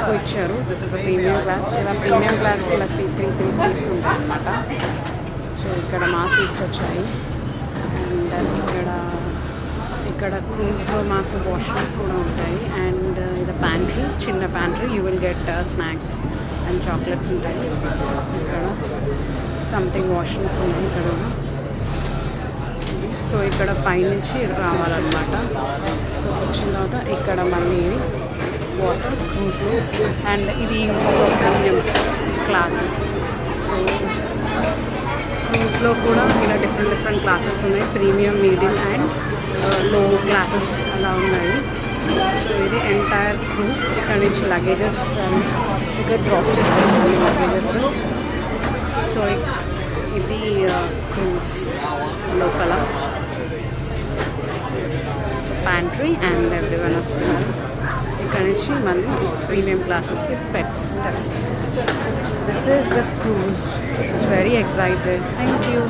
ఎక్కువ ఇచ్చారు. This is a premium class. ఇలా ప్రీమియం క్లాస్కి ఇలా త్రీ సీట్స్ ఉంటాయి అన్నమాట. సో ఇక్కడ మా సీట్స్ వచ్చాయి. అండ్ ఇక్కడ క్రూజ్లో మాకు వాష్రూమ్స్ కూడా ఉంటాయి. అండ్ ఇది ప్యాంట్రీ, చిన్న pantry. You will get snacks and chocolates ఉంటాయి. ఇక్కడ సంథింగ్ వాష్రూమ్స్ ఉన్నాయి ఇక్కడ. సో ఇక్కడ పైనుంచి రావాలన్నమాట. సో వచ్చిన తర్వాత ఇక్కడ మళ్ళీ వాటర్ క్రూజ్లో. అండ్ ఇది ఇంకొక ప్రీమియం క్లాస్. సో క్రూజ్లో కూడా ఇలా డిఫరెంట్ క్లాసెస్ ఉన్నాయి. ప్రీమియం, మీడియం అండ్ లో క్లాసెస్ అలా ఉన్నాయి. సో ఇది ఎంటైర్ క్రూజ్. ఇక్కడ నుంచి లగేజెస్ అండ్ ఇక్కడ డ్రాప్ చేసేసాను లగేజెస్. సో ఇది క్రూజ్ లోపల. సో ప్యాంట్రీ అండ్ ఎవ్రీవన్ వస్తున్నారు. ఇక్కడ నుంచి మళ్ళీ ప్రీమియం క్లాసెస్కి steps. So this is the cruise. It's very excited. Thank you.